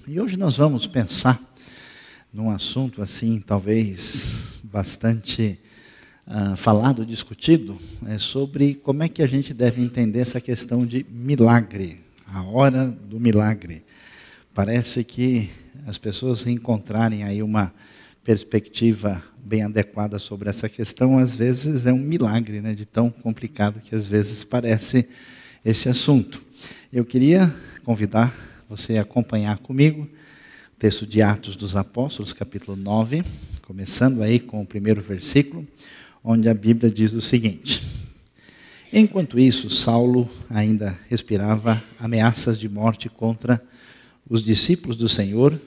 E hoje nós vamos pensar num assunto assim, talvez bastante falado, discutido, sobre como é que a gente deve entender essa questão de milagre, a hora do milagre. Parece que as pessoas encontrarem aí uma perspectiva bem adequada sobre essa questão, às vezes é um milagre, né, de tão complicado que às vezes parece esse assunto. Eu queria convidar você a acompanhar comigo o texto de Atos dos Apóstolos, capítulo 9, começando aí com o primeiro versículo, onde a Bíblia diz o seguinte: enquanto isso, Saulo ainda respirava ameaças de morte contra os discípulos do Senhor.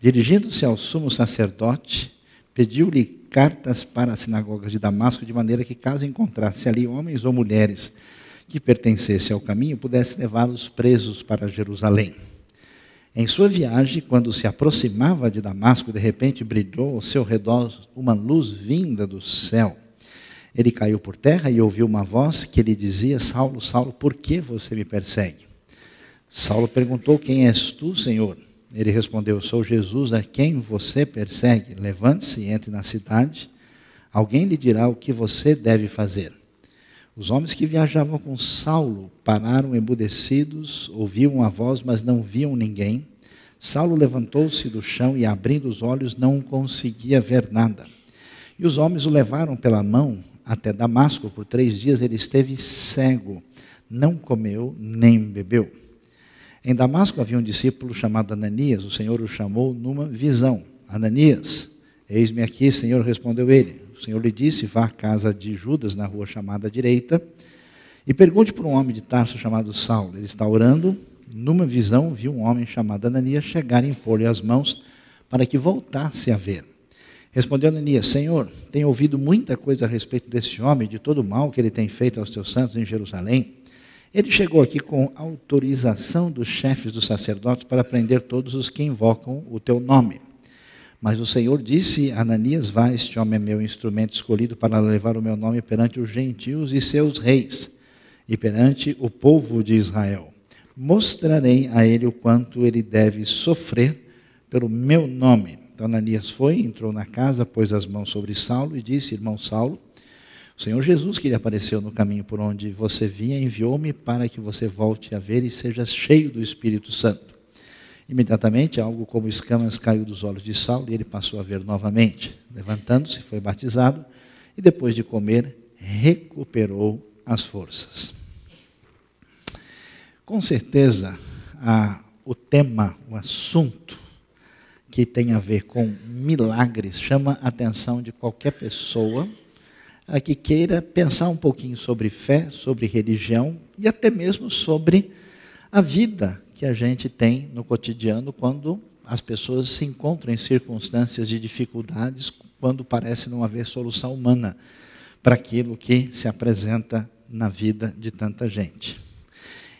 Dirigindo-se ao sumo sacerdote, pediu-lhe cartas para as sinagogas de Damasco, de maneira que, caso encontrasse ali homens ou mulheres que pertencessem ao caminho, pudesse levá-los presos para Jerusalém. Em sua viagem, quando se aproximava de Damasco, de repente brilhou ao seu redor uma luz vinda do céu. Ele caiu por terra e ouviu uma voz que lhe dizia: Saulo, Saulo, por que você me persegue? Saulo perguntou: quem és tu, Senhor? Ele respondeu: sou Jesus, a quem você persegue. Levante-se e entre na cidade. Alguém lhe dirá o que você deve fazer. Os homens que viajavam com Saulo pararam embudecidos, ouviam a voz, mas não viam ninguém. Saulo levantou-se do chão e, abrindo os olhos, não conseguia ver nada. E os homens o levaram pela mão até Damasco. Por 3 dias ele esteve cego, não comeu nem bebeu. Em Damasco havia um discípulo chamado Ananias. O Senhor o chamou numa visão. Ananias, eis-me aqui, Senhor, respondeu ele. O Senhor lhe disse: vá à casa de Judas, na rua chamada direita, e pergunte por um homem de Tarso chamado Saulo. Ele está orando. Numa visão, viu um homem chamado Ananias chegar e impor-lhe as mãos para que voltasse a ver. Respondeu Ananias: Senhor, tenho ouvido muita coisa a respeito desse homem, de todo o mal que ele tem feito aos teus santos em Jerusalém. Ele chegou aqui com autorização dos chefes dos sacerdotes para prender todos os que invocam o teu nome. Mas o Senhor disse a Ananias: vá, este homem é meu instrumento escolhido para levar o meu nome perante os gentios e seus reis, e perante o povo de Israel. Mostrarei a ele o quanto ele deve sofrer pelo meu nome. Então Ananias foi, entrou na casa, pôs as mãos sobre Saulo e disse: irmão Saulo, o Senhor Jesus, que lhe apareceu no caminho por onde você vinha, enviou-me para que você volte a ver e seja cheio do Espírito Santo. Imediatamente, algo como escamas caiu dos olhos de Saulo e ele passou a ver novamente. Levantando-se, foi batizado e, depois de comer, recuperou as forças. Com certeza, o tema, o assunto que tem a ver com milagres chama a atenção de qualquer pessoa que queira pensar um pouquinho sobre fé, sobre religião e até mesmo sobre a vida que a gente tem no cotidiano quando as pessoas se encontram em circunstâncias de dificuldades, quando parece não haver solução humana para aquilo que se apresenta na vida de tanta gente.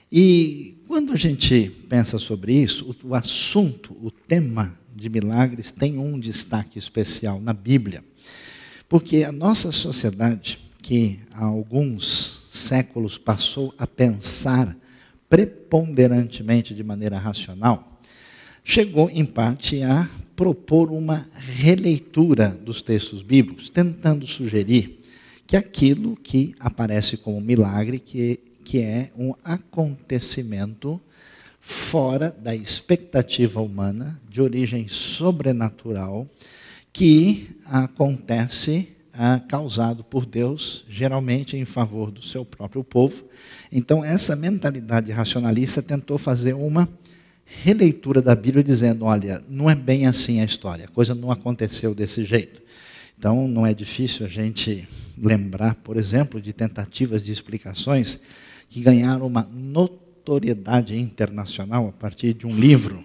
E quando a gente pensa sobre isso, o assunto, o tema de milagres tem um destaque especial na Bíblia, porque a nossa sociedade, que há alguns séculos passou a pensar preponderantemente de maneira racional, chegou em parte a propor uma releitura dos textos bíblicos, tentando sugerir que aquilo que aparece como milagre, que é um acontecimento fora da expectativa humana, de origem sobrenatural, que acontece causado por Deus, geralmente em favor do seu próprio povo. Então, essa mentalidade racionalista tentou fazer uma releitura da Bíblia, dizendo: olha, não é bem assim a história, a coisa não aconteceu desse jeito. Então, não é difícil a gente lembrar, por exemplo, de tentativas de explicações que ganharam uma notoriedade internacional a partir de um livro,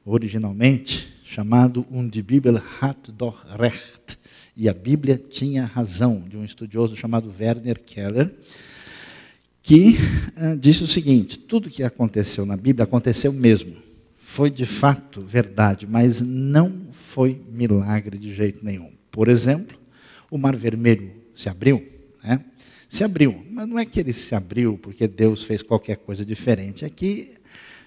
originalmente chamado Die Bibel hat doch recht, e a Bíblia tinha razão, de um estudioso chamado Werner Keller, que disse o seguinte: tudo que aconteceu na Bíblia aconteceu mesmo, foi de fato verdade, mas não foi milagre de jeito nenhum. Por exemplo, o Mar Vermelho se abriu, né? Se abriu, mas não é que ele se abriu porque Deus fez qualquer coisa diferente, é que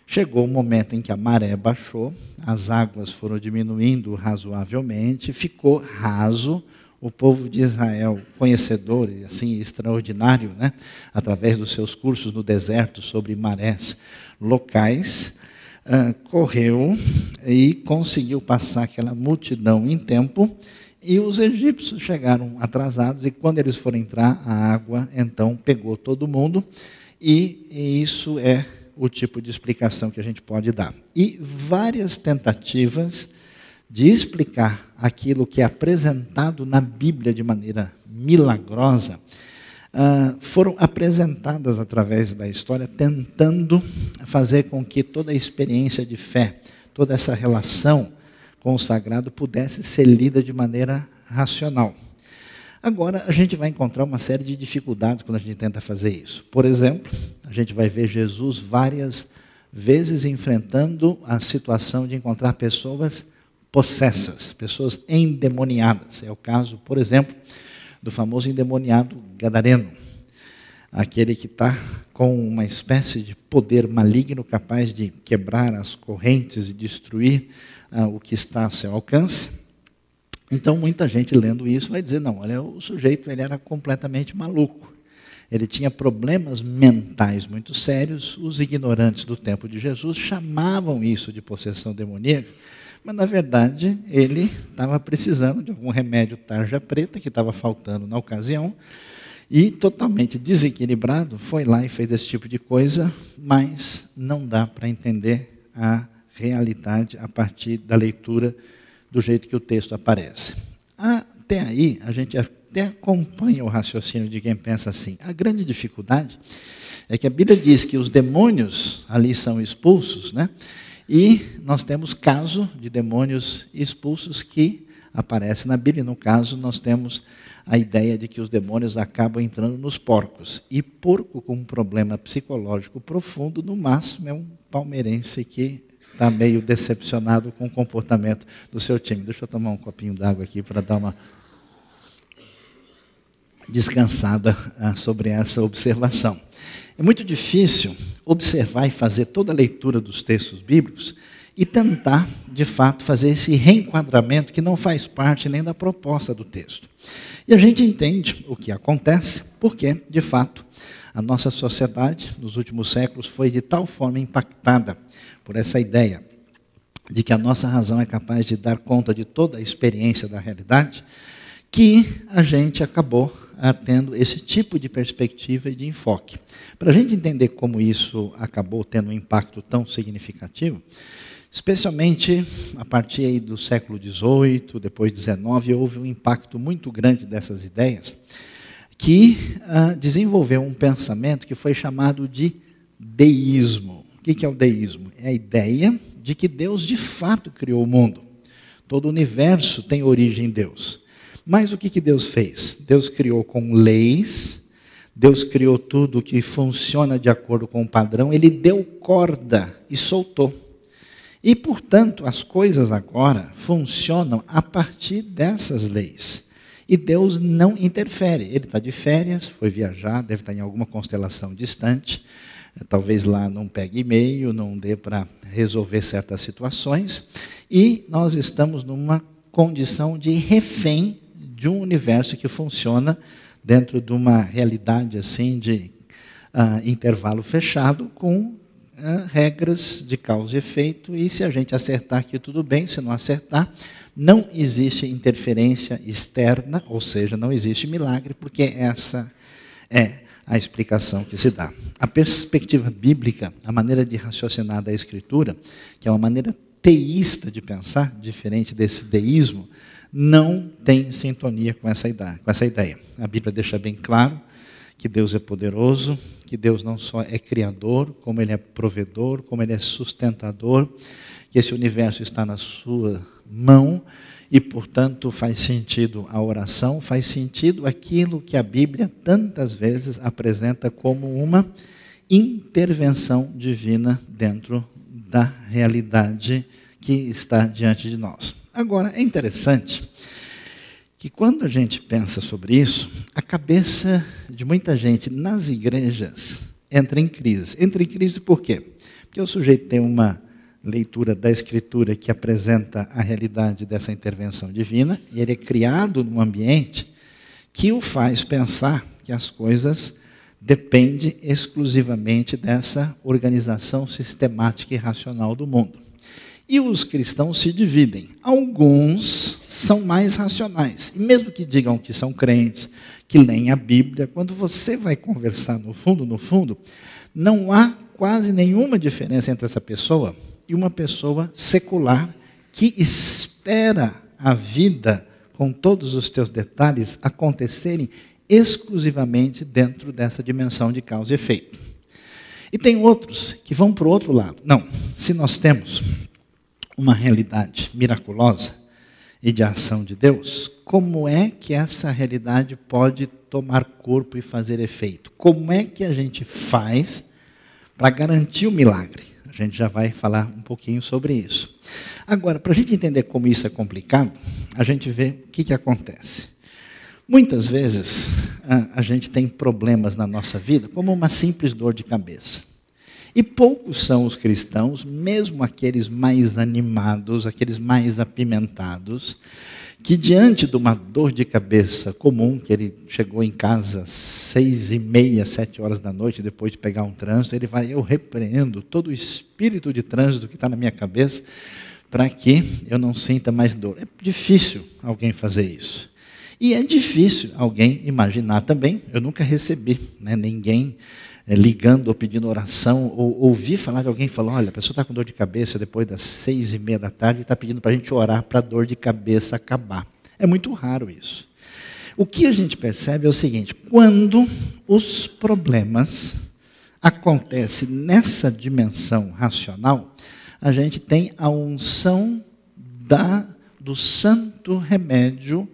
Chegou o momento em que a maré baixou, as águas foram diminuindo razoavelmente, ficou raso. O povo de Israel, conhecedor e assim extraordinário, né, através dos seus cursos no deserto sobre marés locais, correu e conseguiu passar aquela multidão em tempo, e os egípcios chegaram atrasados, e quando eles foram entrar, a água então pegou todo mundo, e isso é o tipo de explicação que a gente pode dar. E várias tentativas de explicar aquilo que é apresentado na Bíblia de maneira milagrosa, foram apresentadas através da história, tentando fazer com que toda a experiência de fé, toda essa relação com o sagrado pudesse ser lida de maneira racional. Agora, a gente vai encontrar uma série de dificuldades quando a gente tenta fazer isso. Por exemplo, a gente vai ver Jesus várias vezes enfrentando a situação de encontrar pessoas possessas, pessoas endemoniadas. É o caso, por exemplo, do famoso endemoniado gadareno, aquele que está com uma espécie de poder maligno capaz de quebrar as correntes e destruir o que está a seu alcance. Então, muita gente lendo isso vai dizer, não, olha, o sujeito ele era completamente maluco. Ele tinha problemas mentais muito sérios. Os ignorantes do tempo de Jesus chamavam isso de possessão demoníaca, mas, na verdade, ele estava precisando de algum remédio tarja preta, que estava faltando na ocasião, e totalmente desequilibrado, foi lá e fez esse tipo de coisa, mas não dá para entender a realidade a partir da leitura do jeito que o texto aparece. Até aí, a gente até acompanha o raciocínio de quem pensa assim. A grande dificuldade é que a Bíblia diz que os demônios ali são expulsos, né? E nós temos caso de demônios expulsos que aparece na Bíblia. No caso, nós temos a ideia de que os demônios acabam entrando nos porcos. E porco com um problema psicológico profundo, no máximo, é um palmeirense que está meio decepcionado com o comportamento do seu time. Deixa eu tomar um copinho d'água aqui para dar uma descansada sobre essa observação. É muito difícil observar e fazer toda a leitura dos textos bíblicos e tentar, de fato, fazer esse reenquadramento que não faz parte nem da proposta do texto. E a gente entende o que acontece porque, de fato, a nossa sociedade, nos últimos séculos, foi de tal forma impactada por essa ideia de que a nossa razão é capaz de dar conta de toda a experiência da realidade, que a gente acabou tendo esse tipo de perspectiva e de enfoque. Para a gente entender como isso acabou tendo um impacto tão significativo, especialmente a partir aí do século XVIII, depois XIX, houve um impacto muito grande dessas ideias, que desenvolveu um pensamento que foi chamado de deísmo. O que é o deísmo? É a ideia de que Deus de fato criou o mundo. Todo o universo tem origem em Deus. Mas o que Deus fez? Deus criou com leis, Deus criou tudo que funciona de acordo com o padrão, Ele deu corda e soltou. E, portanto, as coisas agora funcionam a partir dessas leis. E Deus não interfere. Ele está de férias, foi viajar, deve estar em alguma constelação distante, talvez lá não pegue e-mail, não dê para resolver certas situações, e nós estamos numa condição de refém de um universo que funciona dentro de uma realidade assim de intervalo fechado, com regras de causa e efeito, e se a gente acertar aqui tudo bem, se não acertar, não existe interferência externa, ou seja, não existe milagre, porque essa é a explicação que se dá. A perspectiva bíblica, a maneira de raciocinar da Escritura, que é uma maneira teísta de pensar, diferente desse deísmo, não tem sintonia com essa ideia. A Bíblia deixa bem claro que Deus é poderoso, que Deus não só é criador, como Ele é provedor, como Ele é sustentador, que esse universo está na sua mão e, portanto, faz sentido a oração, faz sentido aquilo que a Bíblia tantas vezes apresenta como uma intervenção divina dentro da realidade que está diante de nós. Agora, é interessante que quando a gente pensa sobre isso, a cabeça de muita gente nas igrejas entra em crise. Entra em crise por quê? que o sujeito tem uma leitura da Escritura que apresenta a realidade dessa intervenção divina, e ele é criado num ambiente que o faz pensar que as coisas dependem exclusivamente dessa organização sistemática e racional do mundo. E os cristãos se dividem. Alguns são mais racionais. E mesmo que digam que são crentes, que leem a Bíblia, quando você vai conversar no fundo, não há quase nenhuma diferença entre essa pessoa e uma pessoa secular que espera a vida, com todos os teus detalhes, acontecerem exclusivamente dentro dessa dimensão de causa e efeito. E tem outros que vão para o outro lado. Não, se nós temos uma realidade miraculosa e de ação de Deus, como é que essa realidade pode tomar corpo e fazer efeito? Como é que a gente faz para garantir o milagre? A gente já vai falar um pouquinho sobre isso. Agora, para a gente entender como isso é complicado, a gente vê o que acontece. Muitas vezes, a gente tem problemas na nossa vida, como uma simples dor de cabeça. E poucos são os cristãos, mesmo aqueles mais animados, aqueles mais apimentados, que diante de uma dor de cabeça comum, que ele chegou em casa às 6h30, 7 horas da noite, depois de pegar um trânsito, ele vai, eu repreendo todo o espírito de trânsito que está na minha cabeça, para que eu não sinta mais dor. É difícil alguém fazer isso. E é difícil alguém imaginar também, eu nunca recebi ninguém ligando ou pedindo oração, ou ouvi falar de alguém que falou, olha, a pessoa está com dor de cabeça depois das 6h30 da tarde e está pedindo para a gente orar para a dor de cabeça acabar. É muito raro isso. O que a gente percebe é o seguinte, quando os problemas acontecem nessa dimensão racional, a gente tem a unção do santo remédio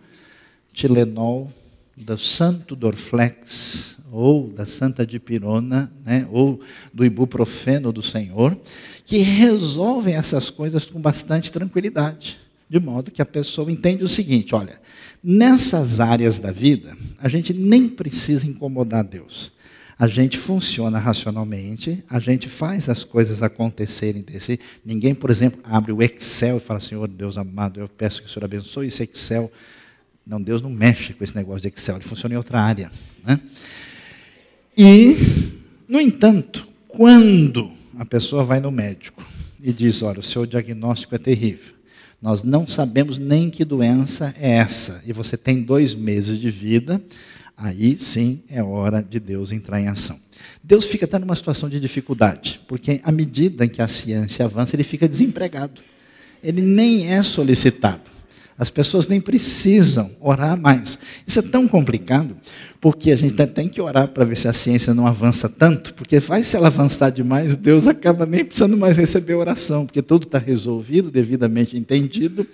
Tilenol, do santo Dorflex, ou da santa dipirona, ou do ibuprofeno do Senhor, que resolvem essas coisas com bastante tranquilidade, de modo que a pessoa entende o seguinte, olha, nessas áreas da vida, a gente nem precisa incomodar Deus. A gente funciona racionalmente, a gente faz as coisas acontecerem desse. Ninguém, por exemplo, abre o Excel e fala, Senhor Deus amado, eu peço que o Senhor abençoe esse Excel. Não, Deus não mexe com esse negócio de Excel, ele funciona em outra área. E, no entanto, quando a pessoa vai no médico e diz, olha, o seu diagnóstico é terrível, nós não sabemos nem que doença é essa, e você tem 2 meses de vida, aí sim é hora de Deus entrar em ação. Deus fica até numa situação de dificuldade, porque à medida em que a ciência avança, ele fica desempregado. Ele nem é solicitado. As pessoas nem precisam orar mais. Isso é tão complicado, porque a gente tem que orar para ver se a ciência não avança tanto, porque se ela avançar demais, Deus acaba nem precisando mais receber oração, porque tudo está resolvido, devidamente entendido,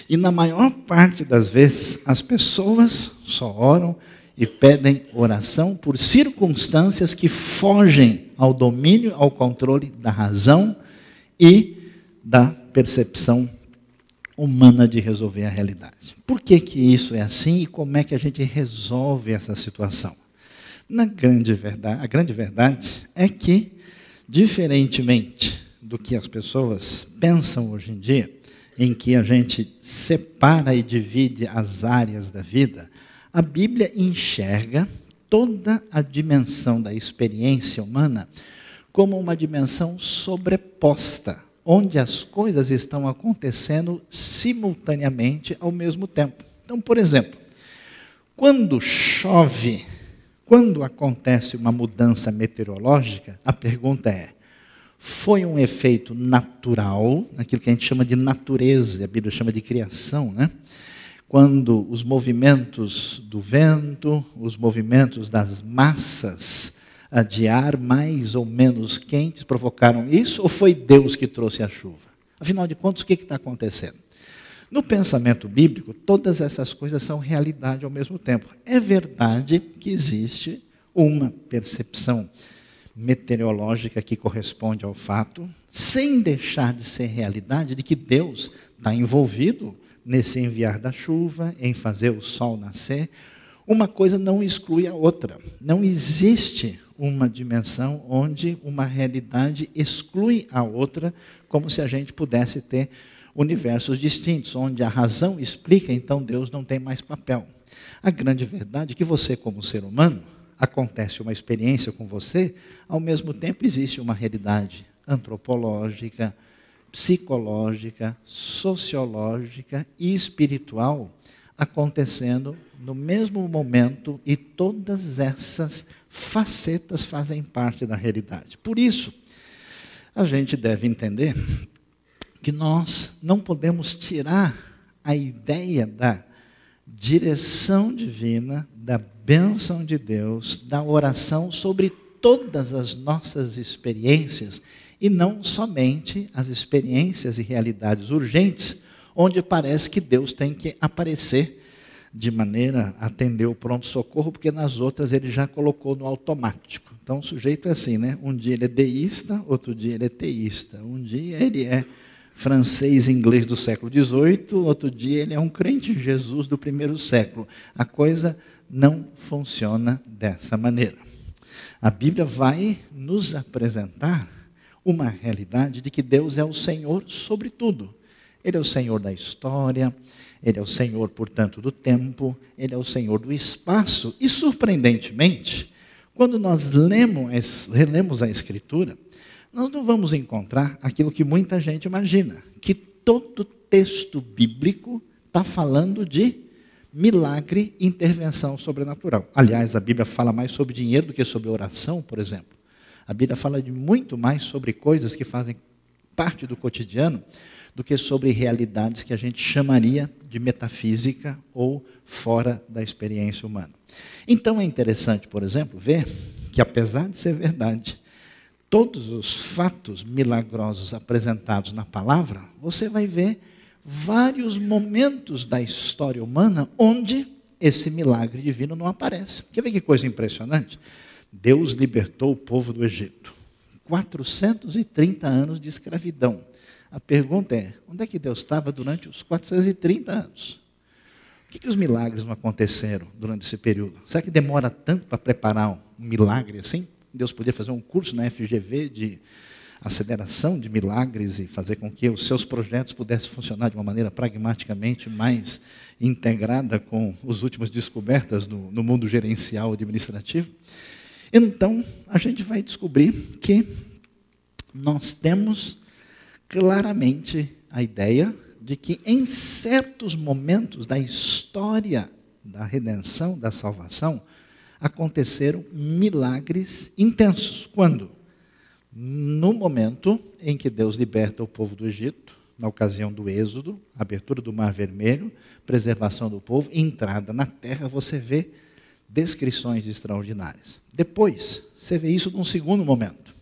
e na maior parte das vezes, as pessoas só oram e pedem oração por circunstâncias que fogem ao domínio, ao controle da razão e da percepção humana de resolver a realidade. Por que isso é assim e como é que a gente resolve essa situação? A grande verdade é que, diferentemente do que as pessoas pensam hoje em dia, em que a gente separa e divide as áreas da vida, a Bíblia enxerga toda a dimensão da experiência humana como uma dimensão sobreposta, onde as coisas estão acontecendo simultaneamente ao mesmo tempo. Então, por exemplo, quando chove, quando acontece uma mudança meteorológica, a pergunta é, foi um efeito natural, aquilo que a gente chama de natureza, a Bíblia chama de criação, Quando os movimentos do vento, os movimentos das massas de ar mais ou menos quentes provocaram isso, ou foi Deus que trouxe a chuva? Afinal de contas, o que está acontecendo? No pensamento bíblico, todas essas coisas são realidade ao mesmo tempo. É verdade que existe uma percepção meteorológica que corresponde ao fato, sem deixar de ser realidade de que Deus está envolvido nesse enviar da chuva, em fazer o sol nascer. Uma coisa não exclui a outra. Não existe uma dimensão onde uma realidade exclui a outra, como se a gente pudesse ter universos distintos, onde a razão explica, então Deus não tem mais papel. A grande verdade é que você, como ser humano, acontece uma experiência com você, ao mesmo tempo existe uma realidade antropológica, psicológica, sociológica e espiritual acontecendo no mesmo momento, e todas essas facetas fazem parte da realidade. Por isso, a gente deve entender que nós não podemos tirar a ideia da direção divina, da bênção de Deus, da oração sobre todas as nossas experiências, e não somente as experiências e realidades urgentes, onde parece que Deus tem que aparecer de maneira a atender o pronto-socorro, porque nas outras ele já colocou no automático. Então o sujeito é assim, né? Um dia ele é deísta, outro dia ele é teísta. Um dia ele é francês e inglês do século XVIII, outro dia ele é um crente em Jesus do primeiro século. A coisa não funciona dessa maneira. A Bíblia vai nos apresentar uma realidade de que Deus é o Senhor sobre tudo. Ele é o Senhor da história, Ele é o Senhor, portanto, do tempo, Ele é o Senhor do espaço. E, surpreendentemente, quando nós relemos a Escritura, nós não vamos encontrar aquilo que muita gente imagina, que todo texto bíblico está falando de milagre e intervenção sobrenatural. Aliás, a Bíblia fala mais sobre dinheiro do que sobre oração, por exemplo. A Bíblia fala de muito mais sobre coisas que fazem parte do cotidiano do que sobre realidades que a gente chamaria de metafísica ou fora da experiência humana. Então é interessante, por exemplo, ver que, apesar de ser verdade, todos os fatos milagrosos apresentados na palavra, você vai ver vários momentos da história humana onde esse milagre divino não aparece. Quer ver que coisa impressionante? Deus libertou o povo do Egito. 430 anos de escravidão. A pergunta é, onde é que Deus estava durante os 430 anos? Por que os milagres não aconteceram durante esse período? Será que demora tanto para preparar um milagre assim? Deus podia fazer um curso na FGV de aceleração de milagres e fazer com que os seus projetos pudessem funcionar de uma maneira pragmaticamente mais integrada com as últimas descobertas no mundo gerencial e administrativo? Então, a gente vai descobrir que nós temos claramente a ideia de que em certos momentos da história da redenção, da salvação, aconteceram milagres intensos. Quando? No momento em que Deus liberta o povo do Egito, na ocasião do Êxodo, abertura do Mar Vermelho, preservação do povo, entrada na terra, você vê descrições extraordinárias. Depois, você vê isso num segundo momento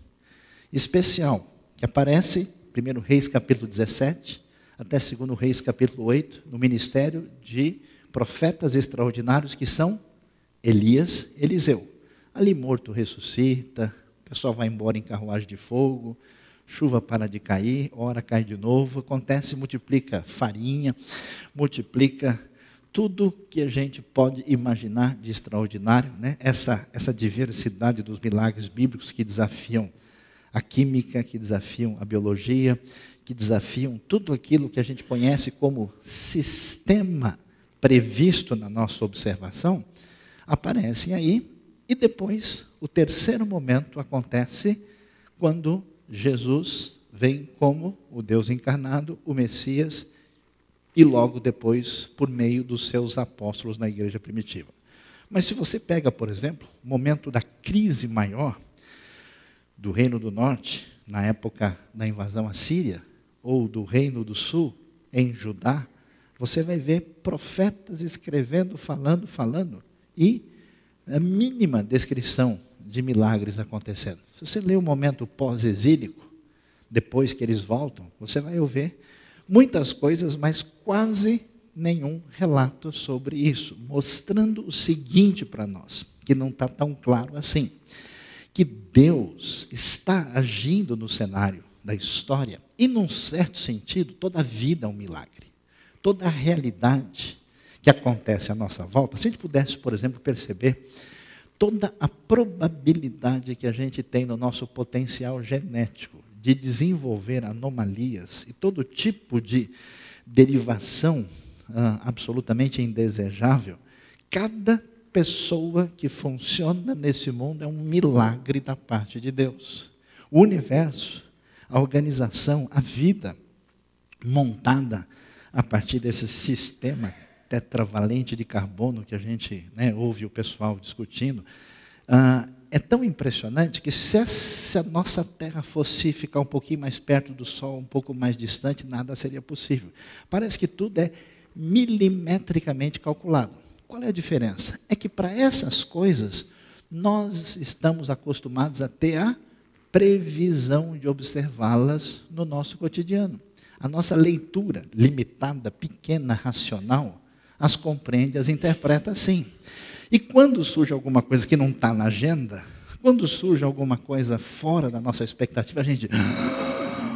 especial, que aparece 1 Reis capítulo 17, até 2 Reis capítulo 8, no ministério de profetas extraordinários que são Elias e Eliseu. Ali morto ressuscita, o pessoal vai embora em carruagem de fogo, chuva para de cair, ora cai de novo, acontece, multiplica farinha, multiplica tudo que a gente pode imaginar de extraordinário, né? Essa diversidade dos milagres bíblicos que desafiam a química, que desafiam a biologia, que desafiam tudo aquilo que a gente conhece como sistema previsto na nossa observação, aparecem aí. E depois, o terceiro momento acontece quando Jesus vem como o Deus encarnado, o Messias, e logo depois, por meio dos seus apóstolos na igreja primitiva. Mas se você pega, por exemplo, o momento da crise maior do Reino do Norte, na época da invasão assíria, ou do Reino do Sul, em Judá, você vai ver profetas escrevendo, falando, e a mínima descrição de milagres acontecendo. Se você lê o momento pós-exílico, depois que eles voltam, você vai ouvir muitas coisas, mas quase nenhum relato sobre isso, mostrando o seguinte para nós, que não está tão claro assim, que Deus está agindo no cenário da história, e num certo sentido, toda a vida é um milagre, toda a realidade que acontece à nossa volta. Se a gente pudesse, por exemplo, perceber toda a probabilidade que a gente tem no nosso potencial genético de desenvolver anomalias e todo tipo de derivação absolutamente indesejável, cada pessoa que funciona nesse mundo é um milagre da parte de Deus. O universo, a organização, a vida montada a partir desse sistema tetravalente de carbono que a gente ouve o pessoal discutindo, é tão impressionante que se a nossa Terra fosse ficar um pouquinho mais perto do Sol, um pouco mais distante, nada seria possível. Parece que tudo é milimetricamente calculado. Qual é a diferença? É que para essas coisas, nós estamos acostumados a ter a previsão de observá-las no nosso cotidiano. A nossa leitura limitada, pequena, racional, as compreende, as interpreta assim. E quando surge alguma coisa que não está na agenda, quando surge alguma coisa fora da nossa expectativa, a gente,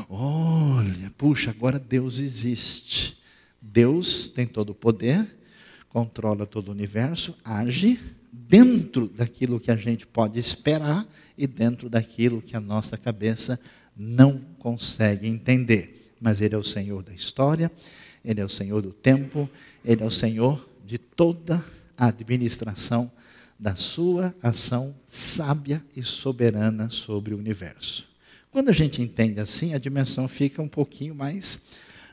olha, puxa, agora Deus existe. Deus tem todo o poder, controla todo o universo, age dentro daquilo que a gente pode esperar e dentro daquilo que a nossa cabeça não consegue entender. Mas Ele é o Senhor da história, Ele é o Senhor do tempo, Ele é o Senhor de toda a administração da sua ação sábia e soberana sobre o universo. Quando a gente entende assim, a dimensão fica um pouquinho mais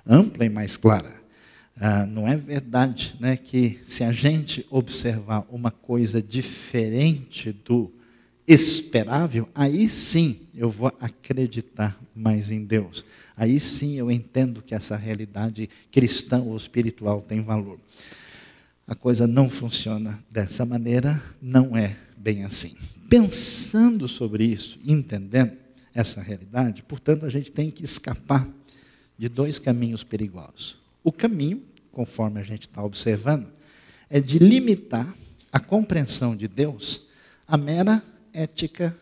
ampla e mais clara. Não é verdade, que se a gente observar uma coisa diferente do esperável, aí sim eu vou acreditar mais em Deus. Aí sim eu entendo que essa realidade cristã ou espiritual tem valor. A coisa não funciona dessa maneira, não é bem assim. Pensando sobre isso, entendendo essa realidade, portanto, a gente tem que escapar de dois caminhos perigosos. O caminho, conforme a gente está observando, é de limitar a compreensão de Deus à mera ética,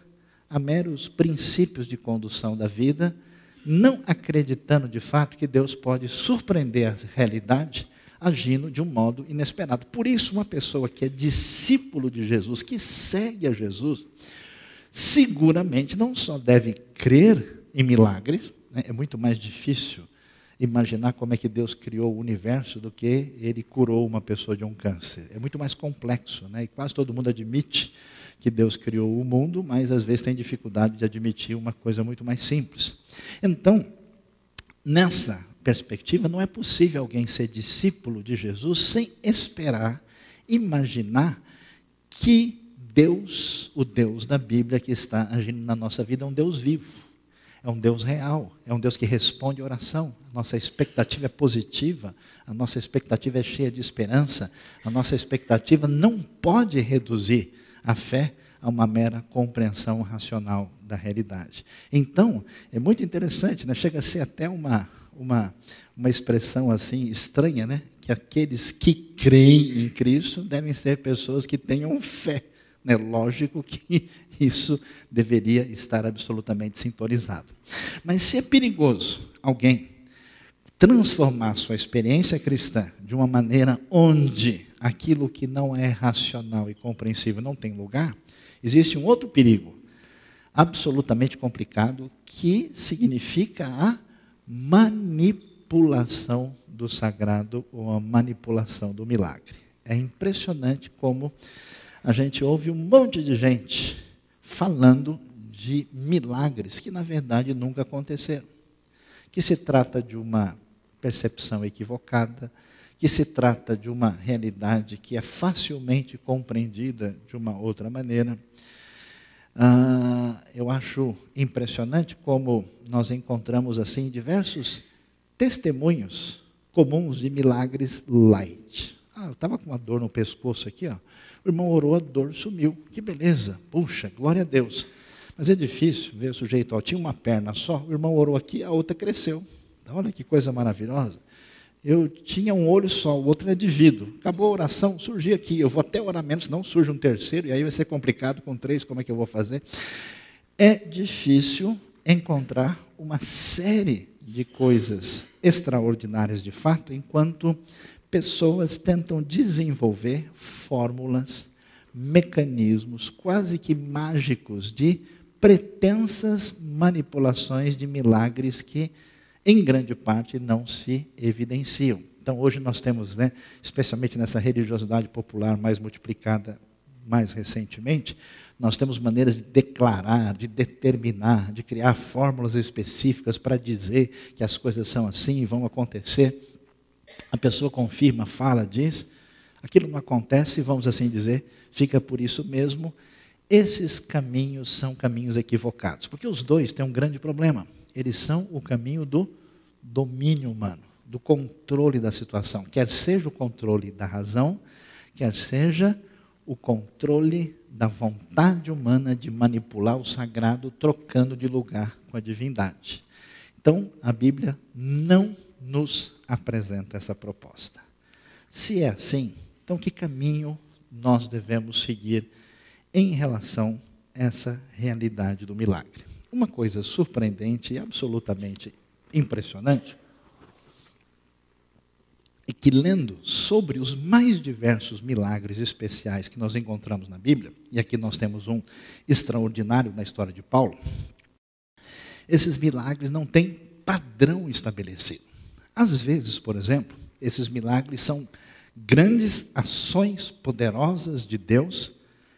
a meros princípios de condução da vida, não acreditando de fato que Deus pode surpreender a realidade agindo de um modo inesperado. Por isso, uma pessoa que é discípulo de Jesus, que segue a Jesus, seguramente não só deve crer em milagres, é muito mais difícil imaginar como é que Deus criou o universo do que Ele curou uma pessoa de um câncer. É muito mais complexo, e quase todo mundo admite que Deus criou o mundo, mas às vezes tem dificuldade de admitir uma coisa muito mais simples. Então, nessa perspectiva, não é possível alguém ser discípulo de Jesus sem esperar, imaginar que Deus, o Deus da Bíblia que está agindo na nossa vida, é um Deus vivo, é um Deus real, é um Deus que responde a oração. A nossa expectativa é positiva, a nossa expectativa é cheia de esperança, a nossa expectativa não pode reduzir a fé a uma mera compreensão racional da realidade. Então, é muito interessante, chega a ser até uma expressão assim estranha, que aqueles que creem em Cristo devem ser pessoas que tenham fé. Lógico que isso deveria estar absolutamente sintonizado. Mas se é perigoso alguém transformar sua experiência cristã de uma maneira onde aquilo que não é racional e compreensível não tem lugar, existe um outro perigo absolutamente complicado que significa a manipulação do sagrado ou a manipulação do milagre. É impressionante como a gente ouve um monte de gente falando de milagres que, na verdade, nunca aconteceram. Que se trata de uma percepção equivocada, que se trata de uma realidade que é facilmente compreendida de uma outra maneira. Eu acho impressionante como nós encontramos assim diversos testemunhos comuns de milagres light. Eu estava com uma dor no pescoço aqui, o irmão orou, a dor sumiu. Que beleza, puxa, glória a Deus. Mas é difícil ver o sujeito, tinha uma perna só, o irmão orou aqui, a outra cresceu. Então, olha que coisa maravilhosa. Eu tinha um olho só, o outro é de vidro. Acabou a oração, surgiu aqui. Eu vou até orar menos, senão surge um terceiro, e aí vai ser complicado com 3, como é que eu vou fazer? É difícil encontrar uma série de coisas extraordinárias de fato, enquanto pessoas tentam desenvolver fórmulas, mecanismos quase que mágicos de pretensas manipulações de milagres que, em grande parte, não se evidenciam. Então, hoje nós temos, especialmente nessa religiosidade popular mais multiplicada mais recentemente, nós temos maneiras de declarar, de determinar, de criar fórmulas específicas para dizer que as coisas são assim e vão acontecer. A pessoa confirma, fala, diz, aquilo não acontece, vamos assim dizer, fica por isso mesmo. Esses caminhos são caminhos equivocados, porque os dois têm um grande problema. Eles são o caminho do domínio humano, do controle da situação, quer seja o controle da razão, quer seja o controle da vontade humana de manipular o sagrado, trocando de lugar com a divindade. Então, a Bíblia não nos apresenta essa proposta. Se é assim, então que caminho nós devemos seguir em relação a essa realidade do milagre? Uma coisa surpreendente e absolutamente impressionante é que, lendo sobre os mais diversos milagres especiais que nós encontramos na Bíblia, e aqui nós temos um extraordinário na história de Paulo, esses milagres não têm padrão estabelecido. Às vezes, por exemplo, esses milagres são grandes ações poderosas de Deus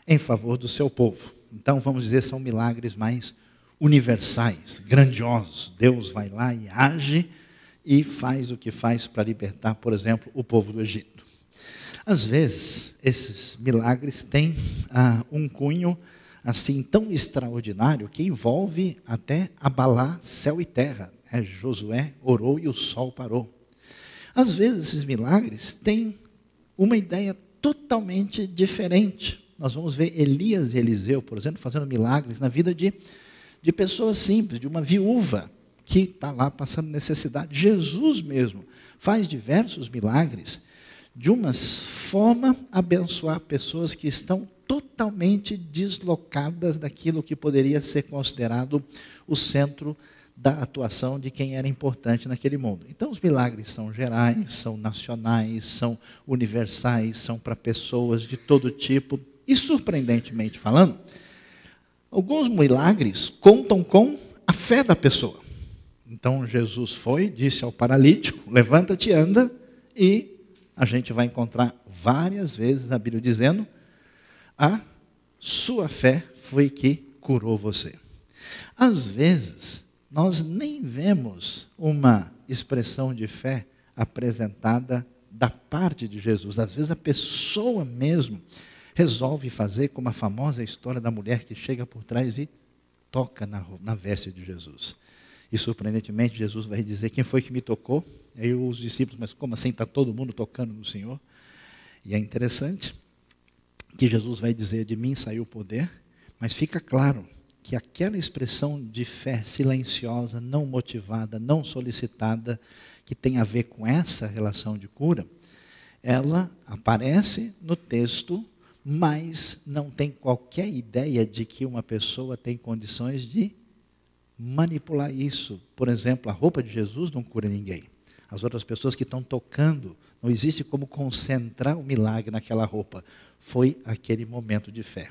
em favor do seu povo. Então, vamos dizer, são milagres mais universais, grandiosos. Deus vai lá e age e faz o que faz para libertar, por exemplo, o povo do Egito. Às vezes, esses milagres têm um cunho assim tão extraordinário que envolve até abalar céu e terra. Josué orou e o sol parou. Às vezes, esses milagres têm uma ideia totalmente diferente. Nós vamos ver Elias e Eliseu, por exemplo, fazendo milagres na vida de pessoas simples, de uma viúva que está lá passando necessidade. Jesus mesmo faz diversos milagres de uma forma a abençoar pessoas que estão totalmente deslocadas daquilo que poderia ser considerado o centro da atuação de quem era importante naquele mundo. Então, os milagres são gerais, são nacionais, são universais, são para pessoas de todo tipo. E, surpreendentemente falando, alguns milagres contam com a fé da pessoa. Então, Jesus foi, disse ao paralítico, levanta-te e anda, e a gente vai encontrar várias vezes a Bíblia dizendo, a sua fé foi que curou você. Às vezes, nós nem vemos uma expressão de fé apresentada da parte de Jesus. Às vezes, a pessoa mesmo resolve fazer como a famosa história da mulher que chega por trás e toca na veste de Jesus. E, surpreendentemente, Jesus vai dizer, quem foi que me tocou? Aí os discípulos, mas como assim está todo mundo tocando no Senhor? E é interessante que Jesus vai dizer, de mim saiu o poder, mas fica claro que aquela expressão de fé silenciosa, não motivada, não solicitada, que tem a ver com essa relação de cura, ela aparece no texto, mas não tem qualquer ideia de que uma pessoa tem condições de manipular isso. Por exemplo, a roupa de Jesus não cura ninguém. As outras pessoas que estão tocando, não existe como concentrar o milagre naquela roupa. Foi aquele momento de fé.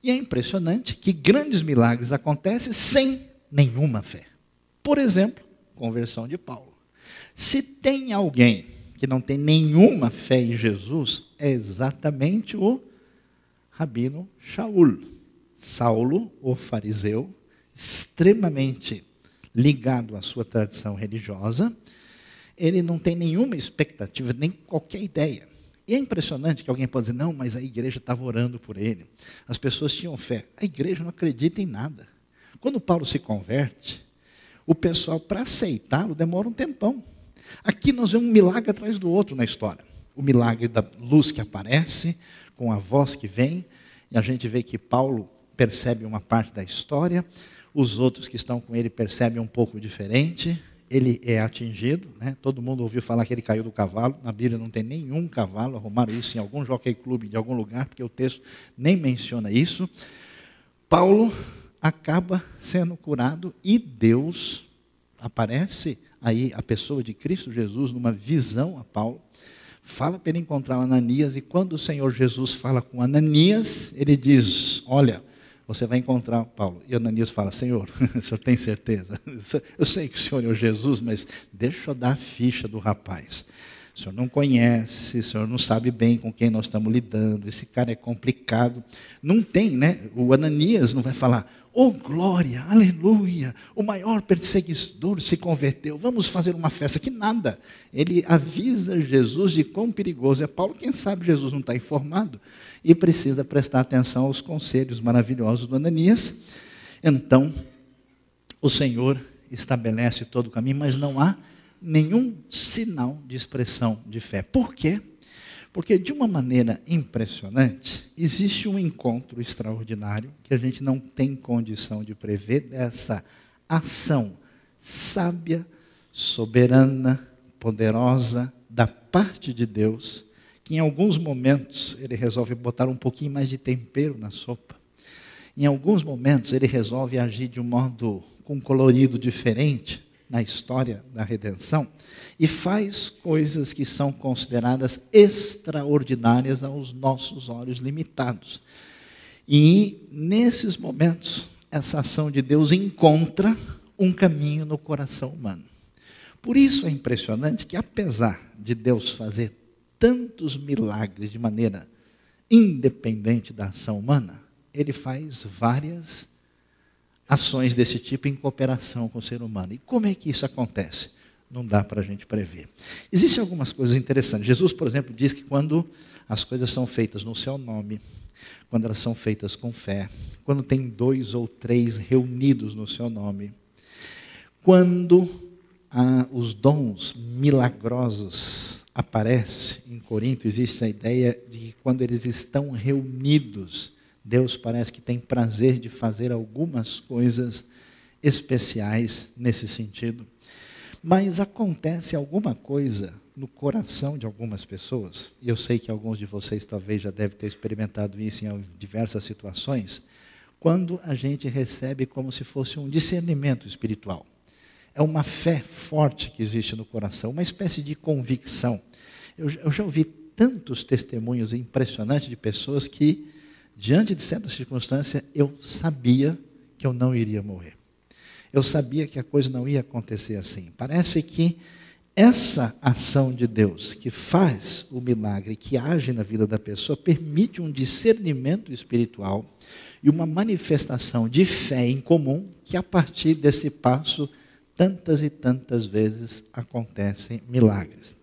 E é impressionante que grandes milagres acontecem sem nenhuma fé. Por exemplo, conversão de Paulo. Se tem alguém que não tem nenhuma fé em Jesus, é exatamente o rabino Shaul. Saulo, o fariseu, extremamente ligado à sua tradição religiosa, ele não tem nenhuma expectativa, nem qualquer ideia. E é impressionante que alguém pode dizer, não, mas a igreja estava orando por ele. As pessoas tinham fé. A igreja não acredita em nada. Quando Paulo se converte, o pessoal, para aceitá-lo, demora um tempão. Aqui nós vemos um milagre atrás do outro na história. O milagre da luz que aparece, com a voz que vem, e a gente vê que Paulo percebe uma parte da história, os outros que estão com ele percebem um pouco diferente, ele é atingido, todo mundo ouviu falar que ele caiu do cavalo, na Bíblia não tem nenhum cavalo, arrumaram isso em algum jockey club de algum lugar, porque o texto nem menciona isso. Paulo acaba sendo curado e Deus aparece aí, a pessoa de Cristo Jesus, numa visão a Paulo, fala para ele encontrar o Ananias, e quando o Senhor Jesus fala com Ananias, ele diz, olha, você vai encontrar Paulo. E Ananias fala, Senhor, o senhor tem certeza? Eu sei que o Senhor é o Jesus, mas deixa eu dar a ficha do rapaz. O senhor não conhece, o senhor não sabe bem com quem nós estamos lidando, esse cara é complicado. Não tem, né? O Ananias não vai falar, oh glória, aleluia, o maior perseguidor se converteu, vamos fazer uma festa, que nada. Ele avisa Jesus de quão perigoso é Paulo. Quem sabe Jesus não está informado e precisa prestar atenção aos conselhos maravilhosos do Ananias. Então, o Senhor estabelece todo o caminho, mas não há nenhum sinal de expressão de fé. Por quê? Porque, de uma maneira impressionante, existe um encontro extraordinário que a gente não tem condição de prever, dessa ação sábia, soberana, poderosa, da parte de Deus, que em alguns momentos ele resolve botar um pouquinho mais de tempero na sopa. Em alguns momentos ele resolve agir de um modo com um colorido diferente na história da redenção, e faz coisas que são consideradas extraordinárias aos nossos olhos limitados. E nesses momentos, essa ação de Deus encontra um caminho no coração humano. Por isso é impressionante que, apesar de Deus fazer tantos milagres de maneira independente da ação humana, ele faz várias ações desse tipo em cooperação com o ser humano. E como é que isso acontece? Não dá para a gente prever. Existem algumas coisas interessantes. Jesus, por exemplo, diz que quando as coisas são feitas no seu nome, quando elas são feitas com fé, quando tem 2 ou 3 reunidos no seu nome, quando os dons milagrosos aparecem, em Corinto existe a ideia de que quando eles estão reunidos, Deus parece que tem prazer de fazer algumas coisas especiais nesse sentido. Mas acontece alguma coisa no coração de algumas pessoas, e eu sei que alguns de vocês talvez já devem ter experimentado isso em diversas situações, quando a gente recebe como se fosse um discernimento espiritual. É uma fé forte que existe no coração, uma espécie de convicção. Eu já ouvi tantos testemunhos impressionantes de pessoas que, diante de certa circunstância, eu sabia que eu não iria morrer. Eu sabia que a coisa não ia acontecer assim. Parece que essa ação de Deus, que faz o milagre, que age na vida da pessoa, permite um discernimento espiritual e uma manifestação de fé em comum, que a partir desse passo, tantas e tantas vezes acontecem milagres.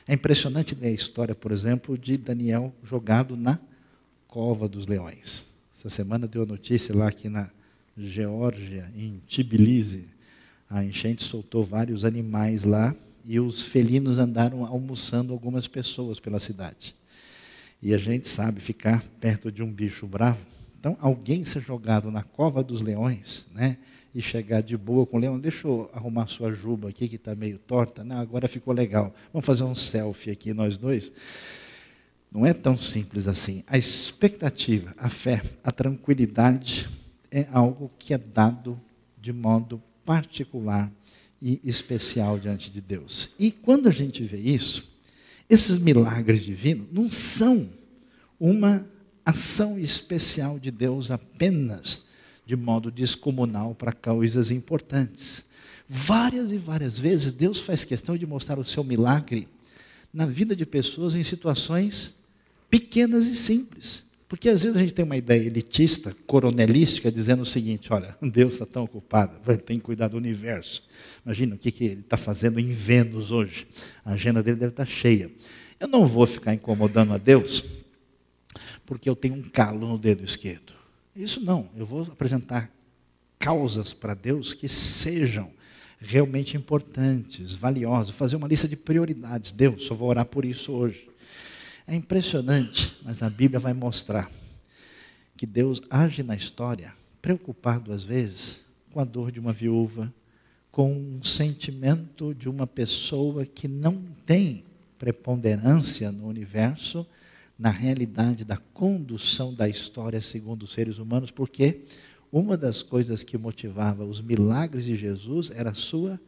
É impressionante ler a história, por exemplo, de Daniel jogado na cova dos leões. Essa semana deu a notícia lá que na Geórgia, em Tbilisi, a enchente soltou vários animais lá e os felinos andaram almoçando algumas pessoas pela cidade. E a gente sabe ficar perto de um bicho bravo. Então, alguém ser jogado na cova dos leões, né, e chegar de boa com o leão, deixa eu arrumar sua juba aqui que está meio torta, não, agora ficou legal, vamos fazer um selfie aqui nós dois. Não é tão simples assim. A expectativa, a fé, a tranquilidade é algo que é dado de modo particular e especial diante de Deus. E quando a gente vê isso, esses milagres divinos não são uma ação especial de Deus apenas de modo descomunal para causas importantes. Várias e várias vezes Deus faz questão de mostrar o seu milagre na vida de pessoas em situações pequenas e simples. Porque às vezes a gente tem uma ideia elitista, coronelística, dizendo o seguinte, olha, Deus está tão ocupado, tem que cuidar do universo. Imagina o que ele está fazendo em Vênus hoje. A agenda dele deve estar cheia. Eu não vou ficar incomodando a Deus, porque eu tenho um calo no dedo esquerdo. Isso não, eu vou apresentar causas para Deus que sejam realmente importantes, valiosas, fazer uma lista de prioridades. Deus, só vou orar por isso hoje. É impressionante, mas a Bíblia vai mostrar que Deus age na história, preocupado às vezes com a dor de uma viúva, com um sentimento de uma pessoa que não tem preponderância no universo, na realidade da condução da história segundo os seres humanos, porque uma das coisas que motivava os milagres de Jesus era a sua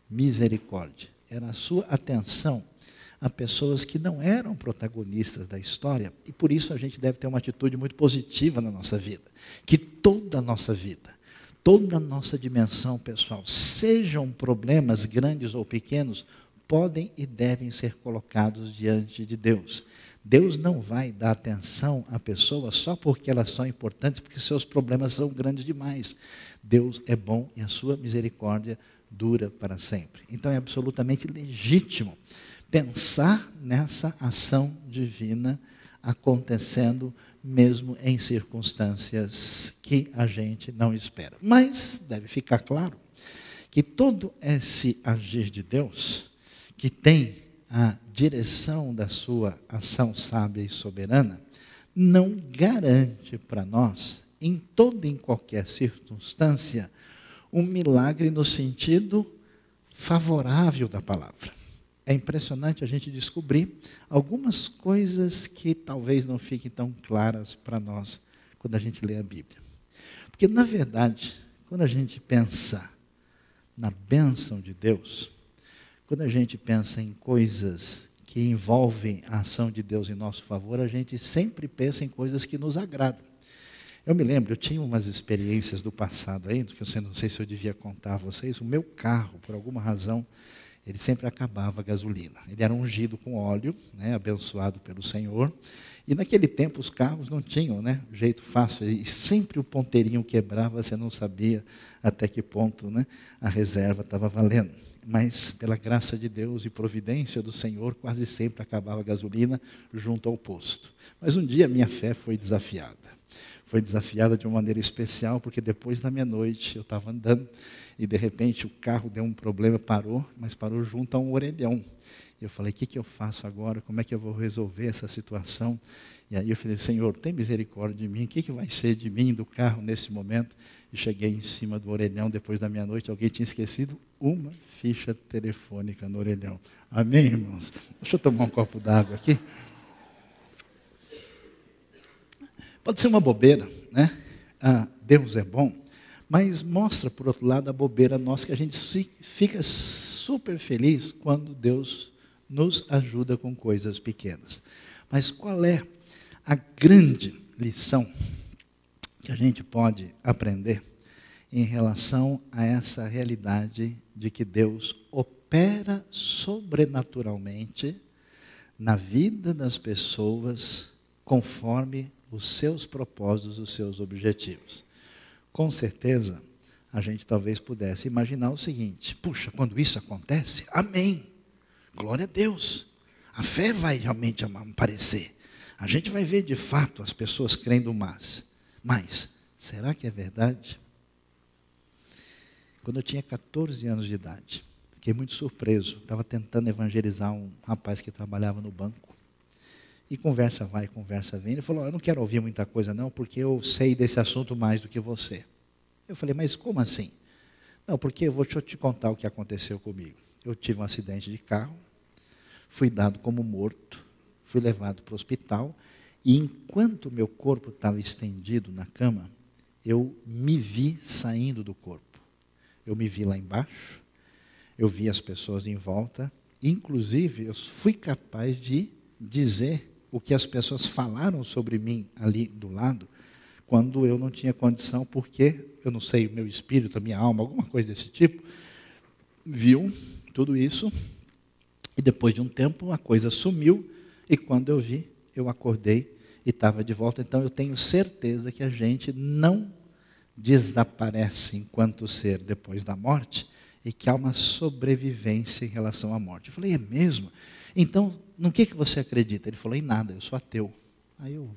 misericórdia, era a sua atenção a pessoas que não eram protagonistas da história, e por isso a gente deve ter uma atitude muito positiva na nossa vida. Que toda a nossa vida, toda a nossa dimensão pessoal, sejam problemas grandes ou pequenos, podem e devem ser colocados diante de Deus. Deus não vai dar atenção a pessoas só porque elas são importantes, porque seus problemas são grandes demais. Deus é bom e a sua misericórdia dura para sempre. Então é absolutamente legítimo pensar nessa ação divina acontecendo mesmo em circunstâncias que a gente não espera. Mas deve ficar claro que todo esse agir de Deus, que tem a direção da sua ação sábia e soberana, não garante para nós, em toda e em qualquer circunstância, um milagre no sentido favorável da palavra. É impressionante a gente descobrir algumas coisas que talvez não fiquem tão claras para nós quando a gente lê a Bíblia. Porque, na verdade, quando a gente pensa na bênção de Deus, quando a gente pensa em coisas que envolvem a ação de Deus em nosso favor, a gente sempre pensa em coisas que nos agradam. Eu me lembro, eu tinha umas experiências do passado aí, que eu não sei se eu devia contar a vocês. O meu carro, por alguma razão, ele sempre acabava a gasolina. Ele era ungido com óleo, né, abençoado pelo Senhor. E naquele tempo os carros não tinham, né, jeito fácil. E sempre o ponteirinho quebrava, você não sabia até que ponto, né, a reserva estava valendo. Mas pela graça de Deus e providência do Senhor, quase sempre acabava a gasolina junto ao posto. Mas um dia minha fé foi desafiada. Foi desafiada de uma maneira especial, porque depois da meia-noite eu estava andando e de repente o carro deu um problema, parou, mas parou junto a um orelhão. E eu falei, o que eu faço agora? Como é que eu vou resolver essa situação? E aí eu falei, Senhor, tem misericórdia de mim, o que vai ser de mim, do carro, nesse momento? E cheguei em cima do orelhão, depois da meia-noite, alguém tinha esquecido uma ficha telefônica no orelhão. Amém, irmãos? Deixa eu tomar um copo d'água aqui. Pode ser uma bobeira, né? Deus é bom, mas mostra, por outro lado, a bobeira nossa, que a gente fica super feliz quando Deus nos ajuda com coisas pequenas. Mas qual é a grande lição que a gente pode aprender em relação a essa realidade de que Deus opera sobrenaturalmente na vida das pessoas conforme os seus propósitos, os seus objetivos? Com certeza, a gente talvez pudesse imaginar o seguinte: puxa, quando isso acontece, amém, glória a Deus, a fé vai realmente aparecer, a gente vai ver de fato as pessoas crendo mais. Mas, será que é verdade? Quando eu tinha 14 anos de idade, fiquei muito surpreso, estava tentando evangelizar um rapaz que trabalhava no banco. E conversa vai, conversa vem. Ele falou, eu não quero ouvir muita coisa não, porque eu sei desse assunto mais do que você. Eu falei, mas como assim? Não, porque deixa eu te contar o que aconteceu comigo. Eu tive um acidente de carro, fui dado como morto, fui levado para o hospital, e enquanto meu corpo estava estendido na cama, eu me vi saindo do corpo. Eu me vi lá embaixo, eu vi as pessoas em volta, inclusive eu fui capaz de dizer o que as pessoas falaram sobre mim ali do lado, quando eu não tinha condição, porque, eu não sei, o meu espírito, a minha alma, alguma coisa desse tipo, viu tudo isso, e depois de um tempo a coisa sumiu, e quando eu vi, eu acordei e estava de volta. Então eu tenho certeza que a gente não desaparece enquanto ser depois da morte, e que há uma sobrevivência em relação à morte. Eu falei, é mesmo? Então, no que você acredita? Ele falou, em nada, eu sou ateu. Aí eu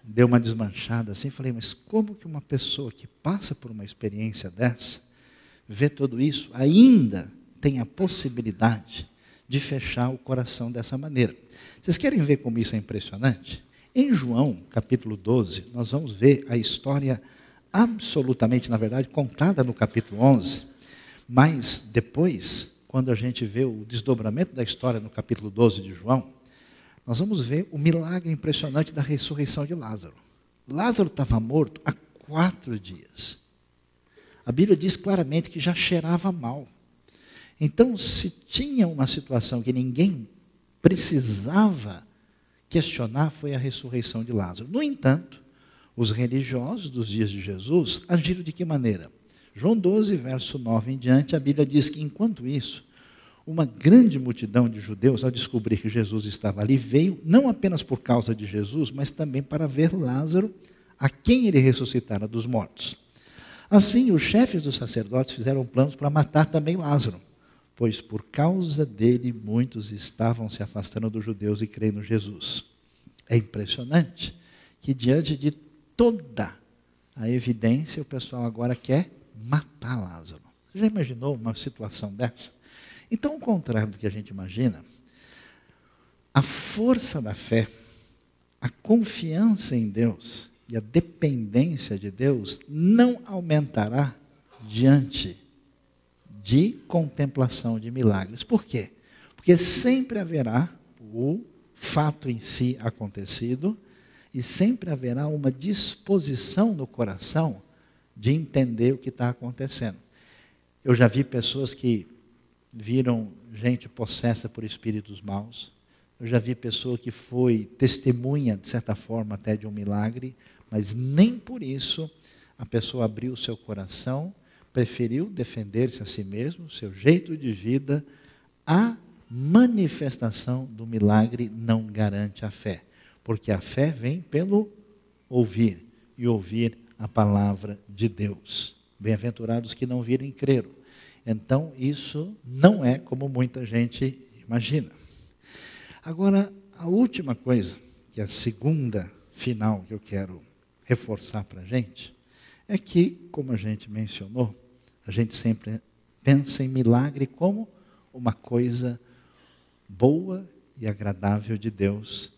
dei uma desmanchada assim, falei, mas como que uma pessoa que passa por uma experiência dessa, vê tudo isso, ainda tem a possibilidade de fechar o coração dessa maneira? Vocês querem ver como isso é impressionante? Em João, capítulo 12, nós vamos ver a história absolutamente, na verdade, contada no capítulo 11, mas depois, quando a gente vê o desdobramento da história no capítulo 12 de João, nós vamos ver o milagre impressionante da ressurreição de Lázaro. Lázaro estava morto há 4 dias. A Bíblia diz claramente que já cheirava mal. Então, se tinha uma situação que ninguém precisava questionar, foi a ressurreição de Lázaro. No entanto, os religiosos dos dias de Jesus agiram de que maneira? João 12, verso 9 em diante, a Bíblia diz que, enquanto isso, uma grande multidão de judeus, ao descobrir que Jesus estava ali, veio não apenas por causa de Jesus, mas também para ver Lázaro, a quem ele ressuscitara dos mortos. Assim, os chefes dos sacerdotes fizeram planos para matar também Lázaro, pois por causa dele muitos estavam se afastando dos judeus e crendo em Jesus. É impressionante que diante de toda a evidência, o pessoal agora quer matar Lázaro. Você já imaginou uma situação dessa? Então, ao contrário do que a gente imagina, a força da fé, a confiança em Deus e a dependência de Deus não aumentará diante de contemplação de milagres. Por quê? Porque sempre haverá o fato em si acontecido e sempre haverá uma disposição no coração de entender o que está acontecendo. Eu já vi pessoas que viram gente possessa por espíritos maus. Eu já vi pessoa que foi testemunha, de certa forma, até de um milagre, mas nem por isso a pessoa abriu o seu coração, preferiu defender-se a si mesmo, seu jeito de vida. A manifestação do milagre não garante a fé, porque a fé vem pelo ouvir, e ouvir a palavra de Deus. Bem-aventurados que não viram e creram. Então, isso não é como muita gente imagina. Agora, a última coisa, que é a segunda final que eu quero reforçar para a gente, é que, como a gente mencionou, a gente sempre pensa em milagre como uma coisa boa e agradável de Deus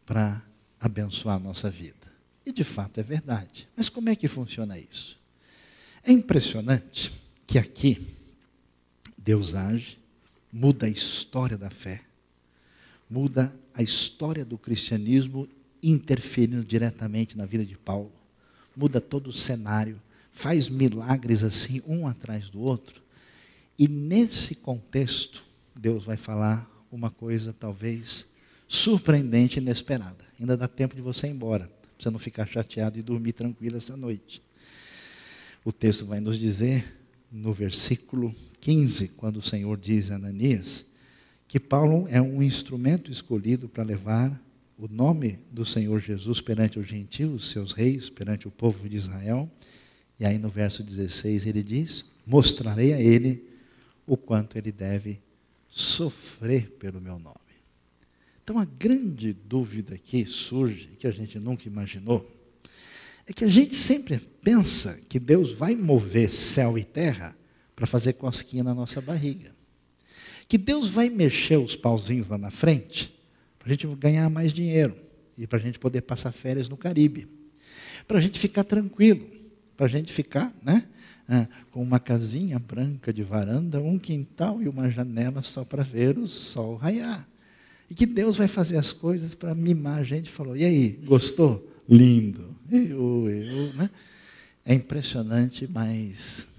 para abençoar a nossa vida. E de fato é verdade. Mas como é que funciona isso? É impressionante que aqui Deus age, muda a história da fé, muda a história do cristianismo, interferindo diretamente na vida de Paulo, muda todo o cenário, faz milagres assim, um atrás do outro. E nesse contexto, Deus vai falar uma coisa talvez surpreendente e inesperada. Ainda dá tempo de você ir embora, para você não ficar chateado e dormir tranquilo essa noite. O texto vai nos dizer, no versículo 15, quando o Senhor diz a Ananias, que Paulo é um instrumento escolhido para levar o nome do Senhor Jesus perante os gentios, seus reis, perante o povo de Israel. E aí no verso 16 ele diz, mostrarei a ele o quanto ele deve sofrer pelo meu nome. Então a grande dúvida que surge, que a gente nunca imaginou, é que a gente sempre pensa que Deus vai mover céu e terra para fazer cosquinha na nossa barriga. Que Deus vai mexer os pauzinhos lá na frente para a gente ganhar mais dinheiro e para a gente poder passar férias no Caribe. Para a gente ficar tranquilo, para a gente ficar, com uma casinha branca de varanda, um quintal e uma janela só para ver o sol raiar. E que Deus vai fazer as coisas para mimar a gente. Falou, e aí, gostou? Lindo. É impressionante, mas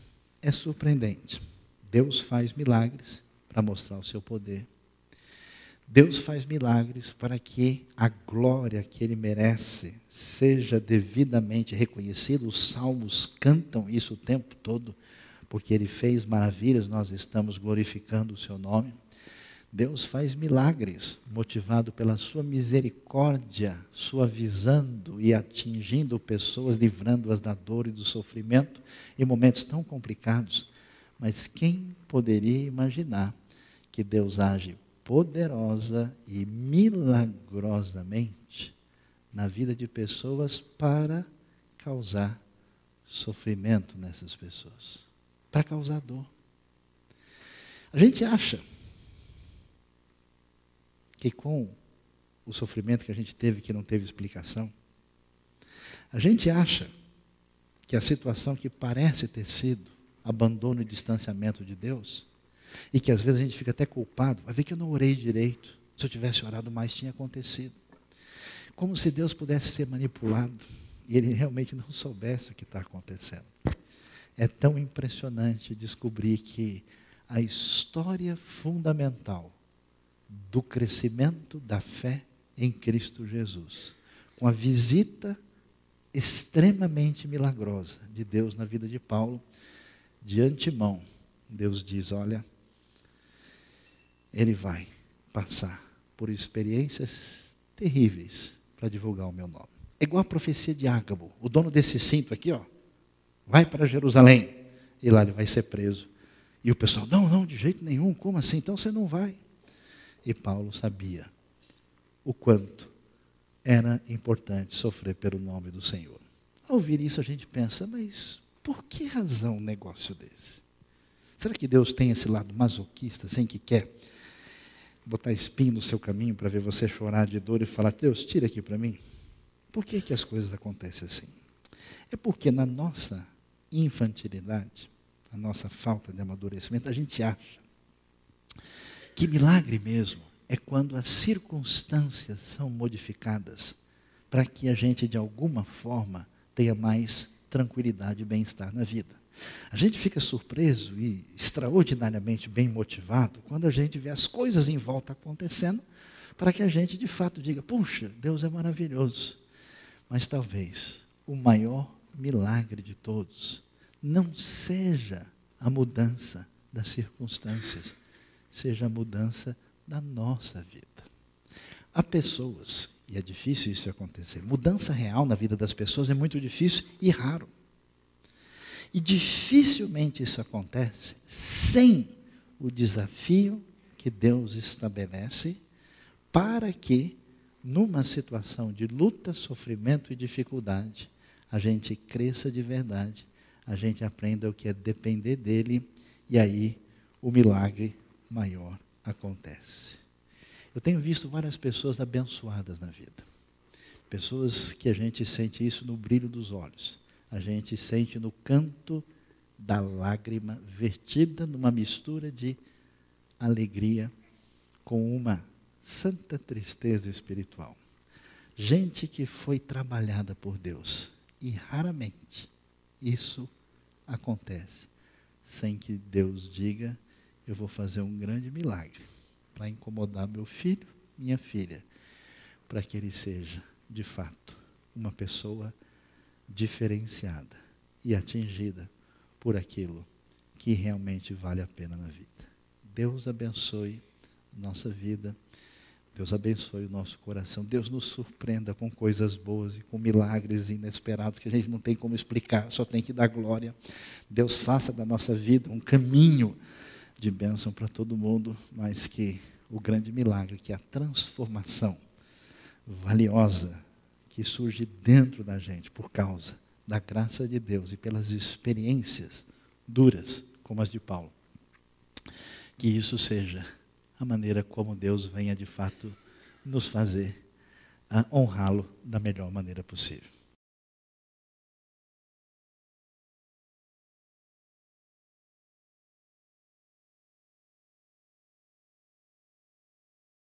é surpreendente. Deus faz milagres para mostrar o seu poder. Deus faz milagres para que a glória que Ele merece seja devidamente reconhecida. Os salmos cantam isso o tempo todo, porque Ele fez maravilhas, nós estamos glorificando o seu nome. Deus faz milagres, motivado pela sua misericórdia, suavizando e atingindo pessoas, livrando-as da dor e do sofrimento em momentos tão complicados. Mas quem poderia imaginar que Deus age poderosa e milagrosamente na vida de pessoas para causar sofrimento nessas pessoas, para causar dor? A gente acha que com o sofrimento que a gente teve, que não teve explicação, a gente acha que a situação que parece ter sido abandono e distanciamento de Deus, e que às vezes a gente fica até culpado, vai ver que eu não orei direito, se eu tivesse orado mais tinha acontecido. Como se Deus pudesse ser manipulado, e Ele realmente não soubesse o que está acontecendo. É tão impressionante descobrir que a história fundamental do crescimento da fé em Cristo Jesus, com a visita extremamente milagrosa de Deus na vida de Paulo. De antemão, Deus diz, olha, ele vai passar por experiências terríveis para divulgar o meu nome. É igual a profecia de Ágabo, o dono desse cinto aqui, ó, vai para Jerusalém, e lá ele vai ser preso. E o pessoal, não, de jeito nenhum, como assim? Então você não vai. E Paulo sabia o quanto era importante sofrer pelo nome do Senhor. Ao ouvir isso a gente pensa, mas por que razão um negócio desse? Será que Deus tem esse lado masoquista, assim, que quer botar espinho no seu caminho para ver você chorar de dor e falar, Deus, tira aqui para mim? Por que que as coisas acontecem assim? É porque na nossa infantilidade, a nossa falta de amadurecimento, a gente acha que milagre mesmo é quando as circunstâncias são modificadas para que a gente, de alguma forma, tenha mais tranquilidade e bem-estar na vida. A gente fica surpreso e extraordinariamente bem motivado quando a gente vê as coisas em volta acontecendo, para que a gente, de fato, diga, puxa, Deus é maravilhoso. Mas talvez o maior milagre de todos não seja a mudança das circunstâncias, seja a mudança da nossa vida. Há pessoas, e é difícil isso acontecer, mudança real na vida das pessoas é muito difícil e raro. E dificilmente isso acontece sem o desafio que Deus estabelece para que, numa situação de luta, sofrimento e dificuldade, a gente cresça de verdade, a gente aprenda o que é depender dele, e aí o milagre maior acontece. Eu tenho visto várias pessoas abençoadas na vida. Pessoas que a gente sente isso no brilho dos olhos. A gente sente no canto da lágrima vertida numa mistura de alegria com uma santa tristeza espiritual. Gente que foi trabalhada por Deus. E raramente isso acontece sem que Deus diga, eu vou fazer um grande milagre para incomodar meu filho, minha filha, para que ele seja, de fato, uma pessoa diferenciada e atingida por aquilo que realmente vale a pena na vida. Deus abençoe nossa vida, Deus abençoe o nosso coração, Deus nos surpreenda com coisas boas e com milagres inesperados que a gente não tem como explicar, só tem que dar glória. Deus faça da nossa vida um caminho de bênção para todo mundo, mas que o grande milagre, que é a transformação valiosa que surge dentro da gente por causa da graça de Deus e pelas experiências duras, como as de Paulo, que isso seja a maneira como Deus venha de fato nos fazer honrá-lo da melhor maneira possível.